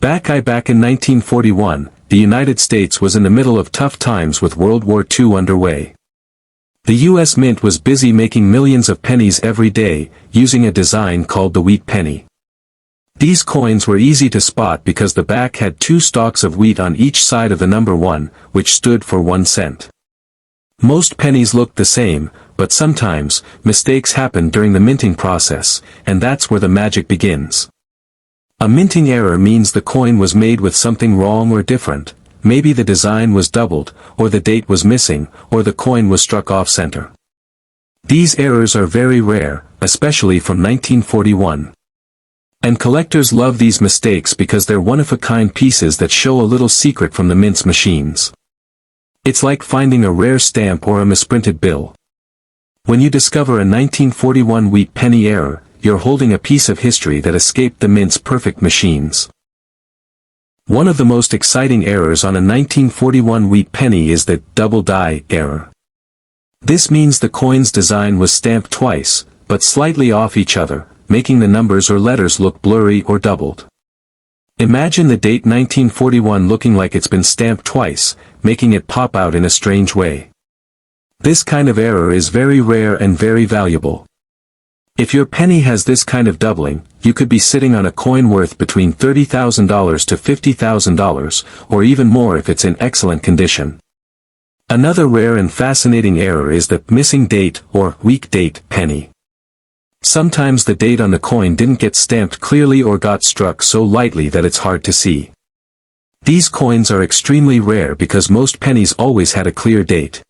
Back in 1941, the United States was in the middle of tough times with World War II underway. The U.S. Mint was busy making millions of pennies every day, using a design called the wheat penny. These coins were easy to spot because the back had two stalks of wheat on each side of the number 1, which stood for 1 cent. Most pennies looked the same, but sometimes, mistakes happened during the minting process, and that's where the magic begins. A minting error means the coin was made with something wrong or different. Maybe the design was doubled, or the date was missing, or the coin was struck off-center. These errors are very rare, especially from 1941. And collectors love these mistakes because they're one-of-a-kind pieces that show a little secret from the mint's machines. It's like finding a rare stamp or a misprinted bill. When you discover a 1941 wheat penny error, you're holding a piece of history that escaped the mint's perfect machines. One of the most exciting errors on a 1941 wheat penny is the double die error. This means the coin's design was stamped twice, but slightly off each other, making the numbers or letters look blurry or doubled. Imagine the date 1941 looking like it's been stamped twice, making it pop out in a strange way. This kind of error is very rare and very valuable. If your penny has this kind of doubling, you could be sitting on a coin worth between $30,000 to $50,000, or even more if it's in excellent condition. Another rare and fascinating error is the missing date or weak date penny. Sometimes the date on the coin didn't get stamped clearly or got struck so lightly that it's hard to see. These coins are extremely rare because most pennies always had a clear date.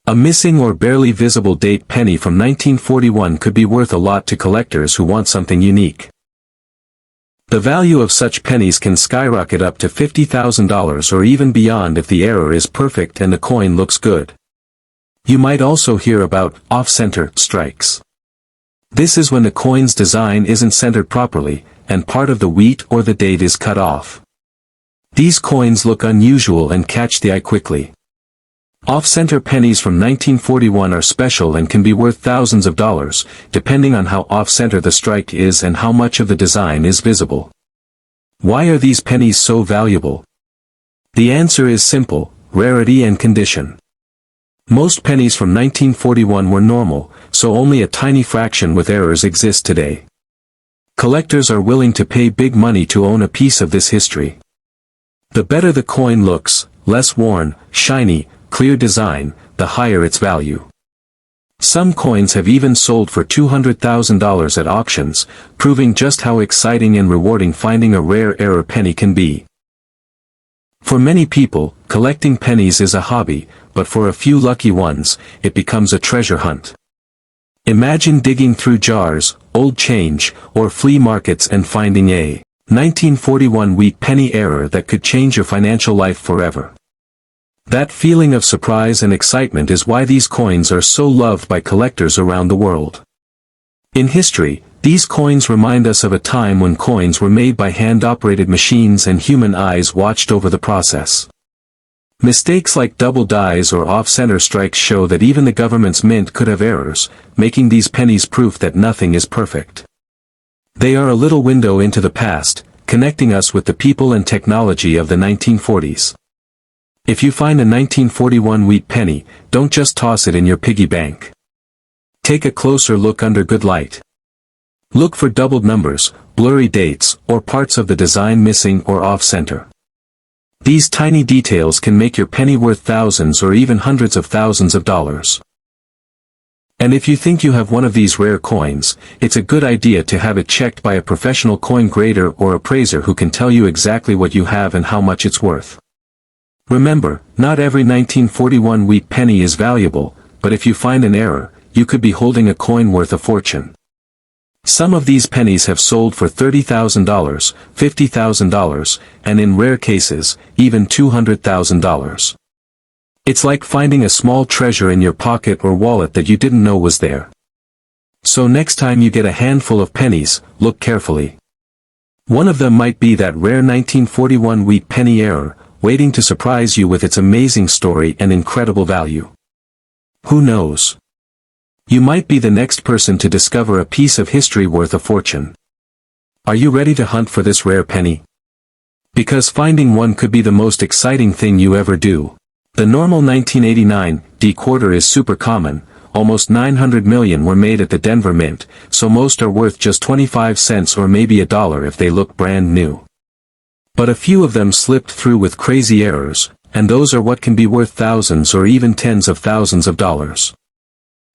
A missing or barely visible date penny from 1941 could be worth a lot to collectors who want something unique. The value of such pennies can skyrocket up to $50,000 or even beyond if the error is perfect and the coin looks good. You might also hear about off-center strikes. This is when the coin's design isn't centered properly, and part of the wheat or the date is cut off. These coins look unusual and catch the eye quickly. Off-center pennies from 1941 are special and can be worth thousands of dollars, depending on how off-center the strike is and how much of the design is visible. Why are these pennies so valuable? The answer is simple: rarity and condition. Most pennies from 1941 were normal, so only a tiny fraction with errors exist today. Collectors are willing to pay big money to own a piece of this history. The better the coin looks, less worn, shiny, clear design, the higher its value. Some coins have even sold for $200,000 at auctions, proving just how exciting and rewarding finding a rare error penny can be. For many people, collecting pennies is a hobby, but for a few lucky ones, it becomes a treasure hunt. Imagine digging through jars, old change, or flea markets and finding a 1941 wheat penny error that could change your financial life forever. That feeling of surprise and excitement is why these coins are so loved by collectors around the world. In history, these coins remind us of a time when coins were made by hand-operated machines and human eyes watched over the process. Mistakes like double dies or off-center strikes show that even the government's mint could have errors, making these pennies proof that nothing is perfect. They are a little window into the past, connecting us with the people and technology of the 1940s. If you find a 1941 wheat penny, don't just toss it in your piggy bank. Take a closer look under good light. Look for doubled numbers, blurry dates, or parts of the design missing or off-center. These tiny details can make your penny worth thousands or even hundreds of thousands of dollars. And if you think you have one of these rare coins, it's a good idea to have it checked by a professional coin grader or appraiser who can tell you exactly what you have and how much it's worth. Remember, not every 1941 wheat penny is valuable, but if you find an error, you could be holding a coin worth a fortune. Some of these pennies have sold for $30,000, $50,000, and in rare cases, even $200,000. It's like finding a small treasure in your pocket or wallet that you didn't know was there. So next time you get a handful of pennies, look carefully. One of them might be that rare 1941 wheat penny error, waiting to surprise you with its amazing story and incredible value. Who knows? You might be the next person to discover a piece of history worth a fortune. Are you ready to hunt for this rare penny? Because finding one could be the most exciting thing you ever do. The normal 1989 D quarter is super common. Almost 900 million were made at the Denver Mint, so most are worth just 25 cents or maybe $1 if they look brand new. But a few of them slipped through with crazy errors, and those are what can be worth thousands or even tens of thousands of dollars.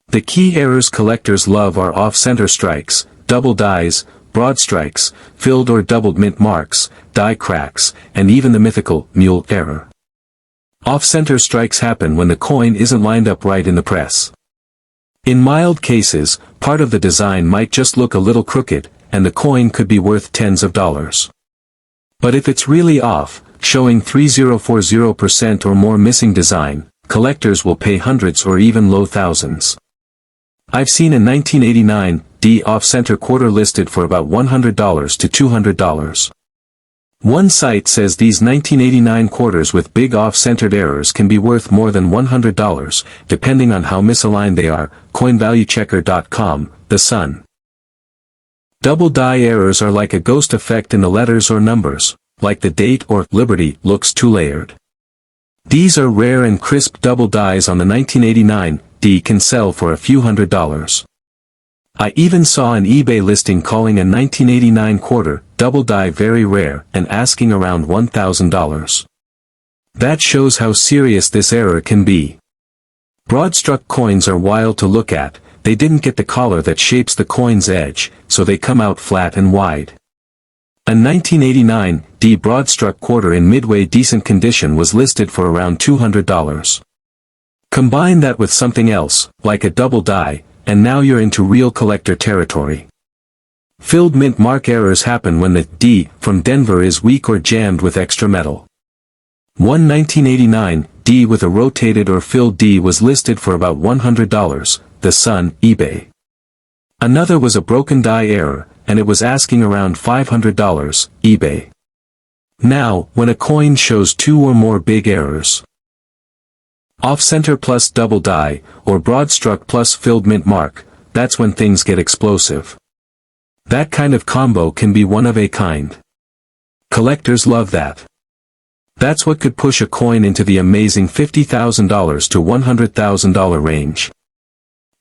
The key errors collectors love are off-center strikes, double dies, broad strikes, filled or doubled mint marks, die cracks, and even the mythical mule error. Off-center strikes happen when the coin isn't lined up right in the press. In mild cases, part of the design might just look a little crooked, and the coin could be worth tens of dollars. But if it's really off, showing 3040% or more missing design, collectors will pay hundreds or even low thousands. I've seen a 1989 D off-center quarter listed for about $100 to $200. One site says these 1989 quarters with big off-centered errors can be worth more than $100, depending on how misaligned they are. CoinValueChecker.com, The Sun. Double die errors are like a ghost effect in the letters or numbers, like the date or Liberty looks too layered. These are rare and crisp double dies on the 1989 D can sell for a few $100s. I even saw an eBay listing calling a 1989 quarter double die very rare and asking around $1,000. That shows how serious this error can be. Broad-struck coins are wild to look at. They didn't get the collar that shapes the coin's edge, so they come out flat and wide. A 1989 D broad-struck quarter in midway decent condition was listed for around $200. Combine that with something else, like a double die, and now you're into real collector territory. Filled mint mark errors happen when the D from Denver is weak or jammed with extra metal. One 1989 D with a rotated or filled D was listed for about $100, The Sun, eBay. Another was a broken die error, and it was asking around $500, eBay. Now, when a coin shows two or more big errors, off-center plus double die, or broad-struck plus filled mint mark, that's when things get explosive. That kind of combo can be one of a kind. Collectors love that. That's what could push a coin into the amazing $50,000 to $100,000 range.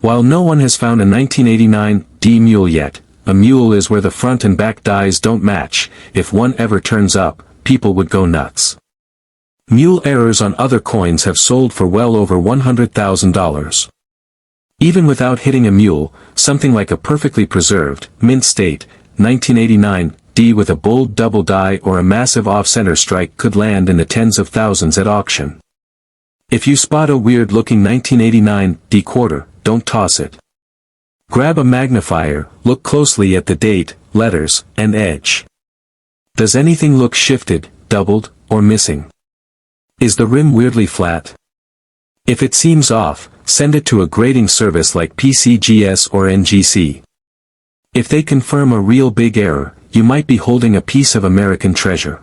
While no one has found a 1989 D mule yet, a mule is where the front and back dies don't match. If one ever turns up, people would go nuts. Mule errors on other coins have sold for well over $100,000. Even without hitting a mule, something like a perfectly preserved, mint state, 1989 D with a bold double die or a massive off-center strike could land in the tens of thousands at auction. If you spot a weird-looking 1989 D quarter, don't toss it. Grab a magnifier, look closely at the date, letters, and edge. Does anything look shifted, doubled, or missing? Is the rim weirdly flat? If it seems off, send it to a grading service like PCGS or NGC. If they confirm a real big error, you might be holding a piece of American treasure.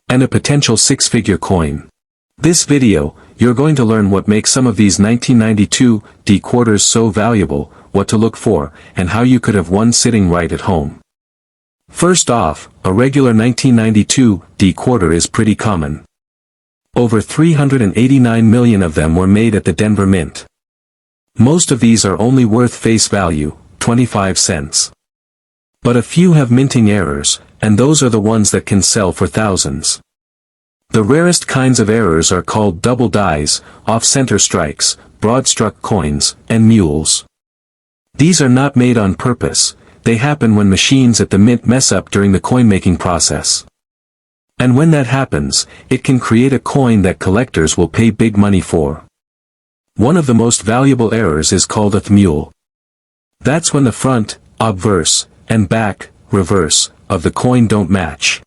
And a potential six-figure coin. This video, you're going to learn what makes some of these 1992 D quarters so valuable, what to look for, and how you could have one sitting right at home. First off, a regular 1992 D quarter is pretty common. Over 389 million of them were made at the Denver Mint. Most of these are only worth face value, 25 cents. But a few have minting errors, and those are the ones that can sell for thousands. The rarest kinds of errors are called double dies, off-center strikes, broad-struck coins, and mules. These are not made on purpose, they happen when machines at the mint mess up during the coin-making process. And when that happens, it can create a coin that collectors will pay big money for. One of the most valuable errors is called a mule. That's when the front, obverse, and back, reverse, of the coin don't match.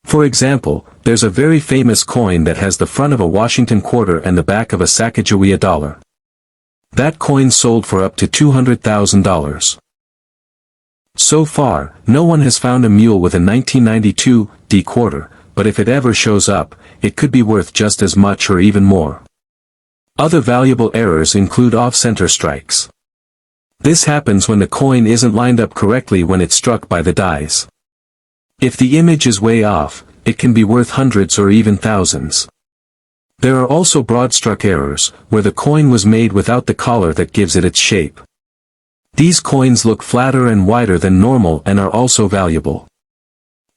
For example, there's a very famous coin that has the front of a Washington quarter and the back of a Sacagawea dollar. That coin sold for up to $200,000. So far, no one has found a mule with a 1992 D quarter, but if it ever shows up, it could be worth just as much or even more. Other valuable errors include off-center strikes. This happens when the coin isn't lined up correctly when it's struck by the dies. If the image is way off, it can be worth hundreds or even thousands. There are also broad-stroke errors, where the coin was made without the collar that gives it its shape. These coins look flatter and wider than normal and are also valuable.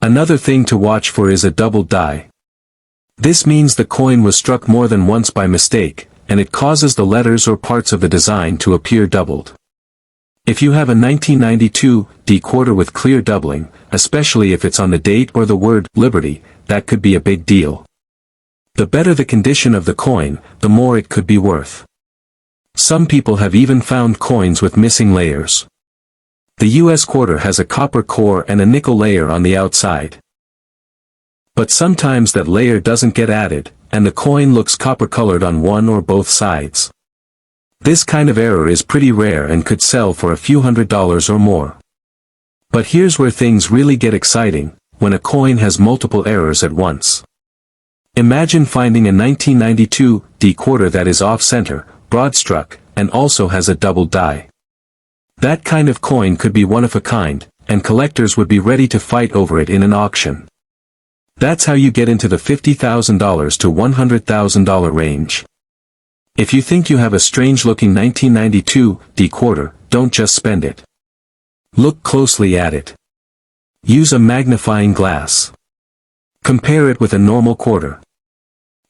Another thing to watch for is a doubled die. This means the coin was struck more than once by mistake, and it causes the letters or parts of the design to appear doubled. If you have a 1992 D quarter with clear doubling, especially if it's on the date or the word Liberty, that could be a big deal. The better the condition of the coin, the more it could be worth. Some people have even found coins with missing layers. The US quarter has a copper core and a nickel layer on the outside. But sometimes that layer doesn't get added, and the coin looks copper-colored on one or both sides. This kind of error is pretty rare and could sell for a few $100s or more. But here's where things really get exciting, when a coin has multiple errors at once. Imagine finding a 1992 D quarter that is off-center, broad-struck, and also has a doubled die. That kind of coin could be one of a kind, and collectors would be ready to fight over it in an auction. That's how you get into the $50,000 to $100,000 range. If you think you have a strange-looking 1992 D quarter, don't just spend it. Look closely at it. Use a magnifying glass. Compare it with a normal quarter.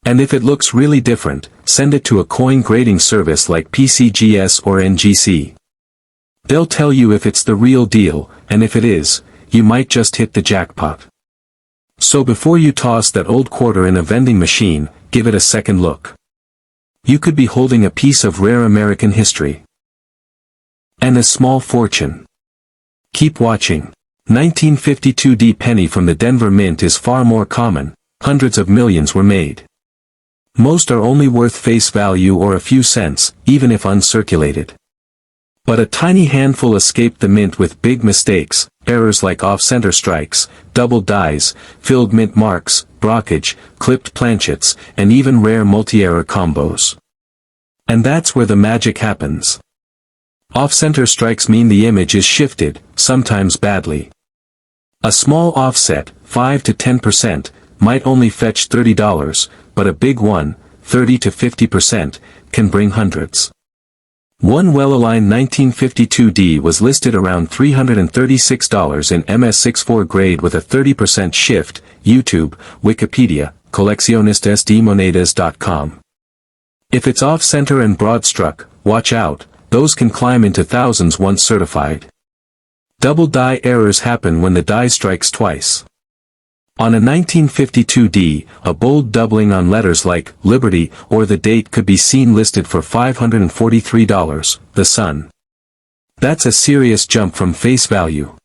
And if it looks really different, send it to a coin grading service like PCGS or NGC. They'll tell you if it's the real deal, and if it is, you might just hit the jackpot. So before you toss that old quarter in a vending machine, give it a second look. You could be holding a piece of rare American history. And a small fortune. Keep watching. 1952 D penny from the Denver Mint is far more common. Hundreds of millions were made. Most are only worth face value or a few cents, even if uncirculated. But a tiny handful escaped the mint with big mistakes, errors like off-center strikes, double dies, filled mint marks, brockage, clipped planchets, and even rare multi-error combos. And that's where the magic happens. Off-center strikes mean the image is shifted, sometimes badly. A small offset, 5 to 10%, might only fetch $30, but a big one, 30 to 50%, can bring hundreds. One well-aligned 1952 D was listed around $336 in MS64 grade with a 30% shift. YouTube, Wikipedia, coleccionistasdemonedas.com. If it's off-center and broad-struck, watch out, those can climb into thousands once certified. Double die errors happen when the die strikes twice. On a 1952 D, a bold doubling on letters like Liberty or the date could be seen listed for $543, the Sun. That's a serious jump from face value.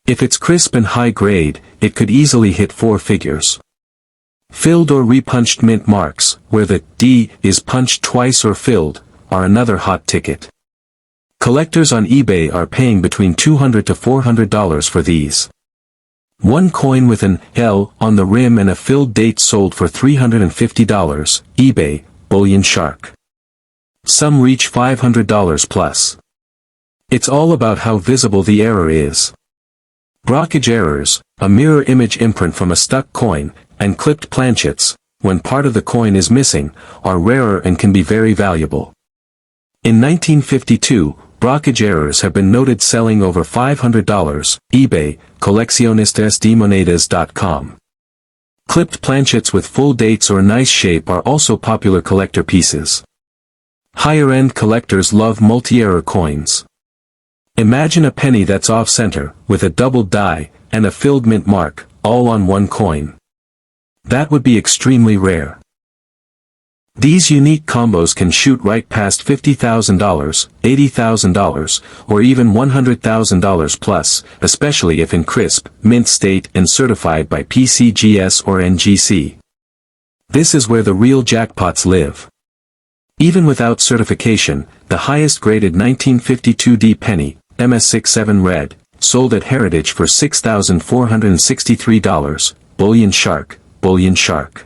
If it's crisp and high grade, it could easily hit 4 figures. Filled or repunched mint marks, where the D is punched twice or filled, are another hot ticket. Collectors on eBay are paying between $200 to $400 for these. One coin with an L on the rim and a filled date sold for $350, eBay, Bullion Shark. Some reach $500 plus. It's all about how visible the error is. Brockage errors, a mirror image imprint from a stuck coin, and clipped planchets, when part of the coin is missing, are rarer and can be very valuable. In 1952, brockage errors have been noted selling over $500, eBay, coleccionistasdemonedas.com. Clipped planchets with full dates or nice shape are also popular collector pieces. Higher-end collectors love multi-error coins. Imagine a penny that's off-center, with a doubled die, and a filled mint mark, all on one coin. That would be extremely rare. These unique combos can shoot right past $50,000, $80,000, or even $100,000 plus, especially if in crisp, mint state and certified by PCGS or NGC. This is where the real jackpots live. Even without certification, the highest graded 1952 D penny, MS67 red, sold at Heritage for $6,463, Bullion Shark, Bullion Shark.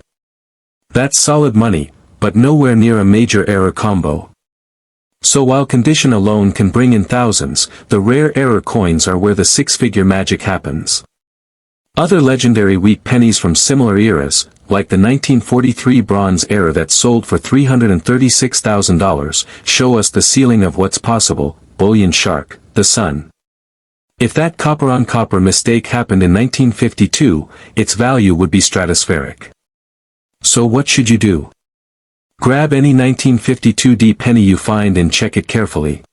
That's solid money, but nowhere near a major error combo. So while condition alone can bring in thousands, the rare error coins are where the six-figure magic happens. Other legendary weak pennies from similar eras, like the 1943 Bronze Era that sold for $336,000, show us the ceiling of what's possible. Bullion Shark, the Sun. If that copper-on-copper mistake happened in 1952, its value would be stratospheric. So what should you do? Grab any 1952D penny you find and check it carefully.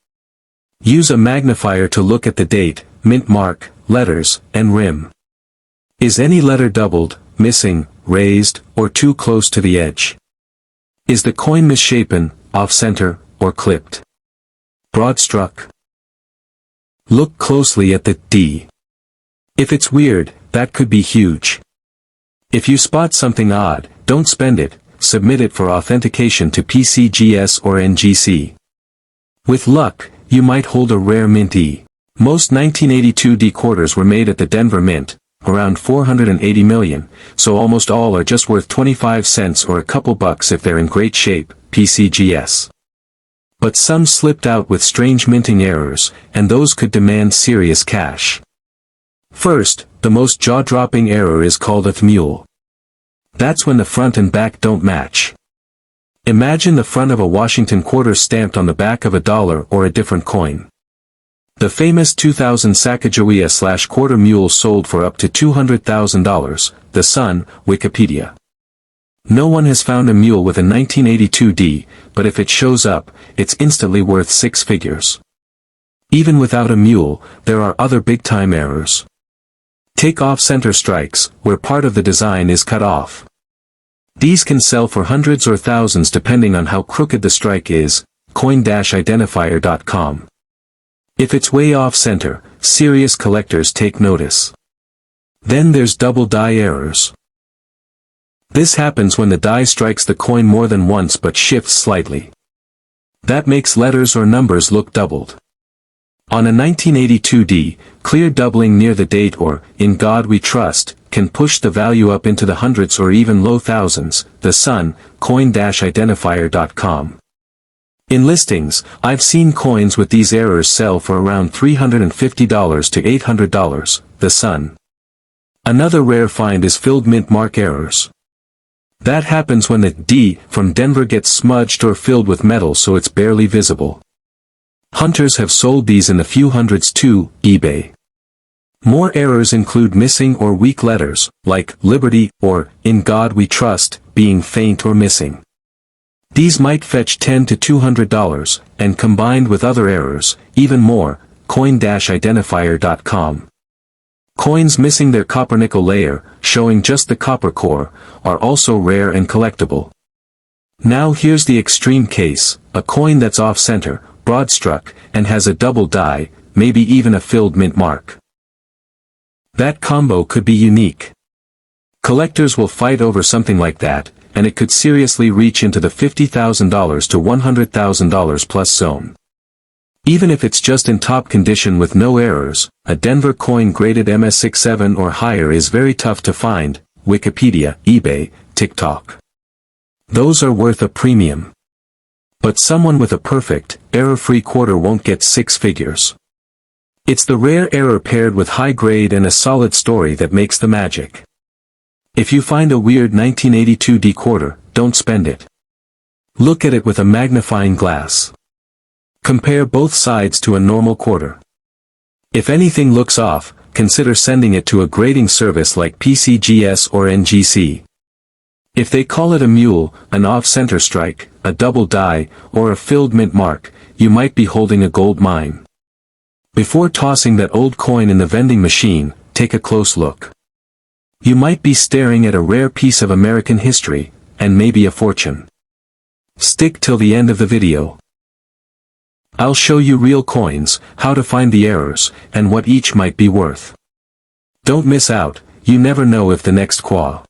Use a magnifier to look at the date, mint mark, letters, and rim. Is any letter doubled, missing, raised, or too close to the edge? Is the coin misshapen, off-center, or clipped? Broad struck? Look closely at the D. If it's weird, that could be huge. If you spot something odd, don't spend it, submit it for authentication to PCGS or NGC. With luck, you might hold a rare mint E. Most 1982 D quarters were made at the Denver Mint, around 480 million, so almost all are just worth 25 cents or a couple bucks if they're in great shape, PCGS. But some slipped out with strange minting errors, and those could demand serious cash. First, the most jaw-dropping error is called a mule. That's when the front and back don't match. Imagine the front of a Washington quarter stamped on the back of a dollar or a different coin. The famous 2000 Sacagawea/quarter mule sold for up to $200,000, The Sun, Wikipedia. No one has found a mule with a 1982 D, but if it shows up, it's instantly worth six figures. Even without a mule, there are other big-time errors. Take off-center strikes, where part of the design is cut off. These can sell for hundreds or thousands depending on how crooked the strike is, coin-identifier.com. If it's way off-center, serious collectors take notice. Then there's double die errors. This happens when the die strikes the coin more than once but shifts slightly. That makes letters or numbers look doubled. On a 1982 D, clear doubling near the date or, "In God We Trust," can push the value up into the hundreds or even low thousands, The Sun, coin-identifier.com. In listings, I've seen coins with these errors sell for around $350 to $800, The Sun. Another rare find is filled mint mark errors. That happens when the D from Denver gets smudged or filled with metal so it's barely visible. Hunters have sold these in the few hundreds to eBay. More errors include missing or weak letters, like Liberty or In God We Trust, being faint or missing. These might fetch $10 to $200, and combined with other errors, even more, coin-identifier.com. Coins missing their copper-nickel layer, showing just the copper core, are also rare and collectible. Now here's the extreme case, a coin that's off-center, broad-struck, and has a double die, maybe even a filled mint mark. That combo could be unique. Collectors will fight over something like that, and it could seriously reach into the $50,000 to $100,000 plus zone. Even if it's just in top condition with no errors, a Denver coin graded MS67 or higher is very tough to find, Wikipedia, eBay, TikTok. Those are worth a premium. But someone with a perfect, error-free quarter won't get six figures. It's the rare error paired with high grade and a solid story that makes the magic. If you find a weird 1982 D quarter, don't spend it. Look at it with a magnifying glass. Compare both sides to a normal quarter. If anything looks off, consider sending it to a grading service like PCGS or NGC. If they call it a mule, an off-center strike, a double die, or a filled mint mark, you might be holding a gold mine. Before tossing that old coin in the vending machine, take a close look. You might be staring at a rare piece of American history, and maybe a fortune. Stick till the end of the video. I'll show you real coins, how to find the errors, and what each might be worth. Don't miss out, you never know if the next qua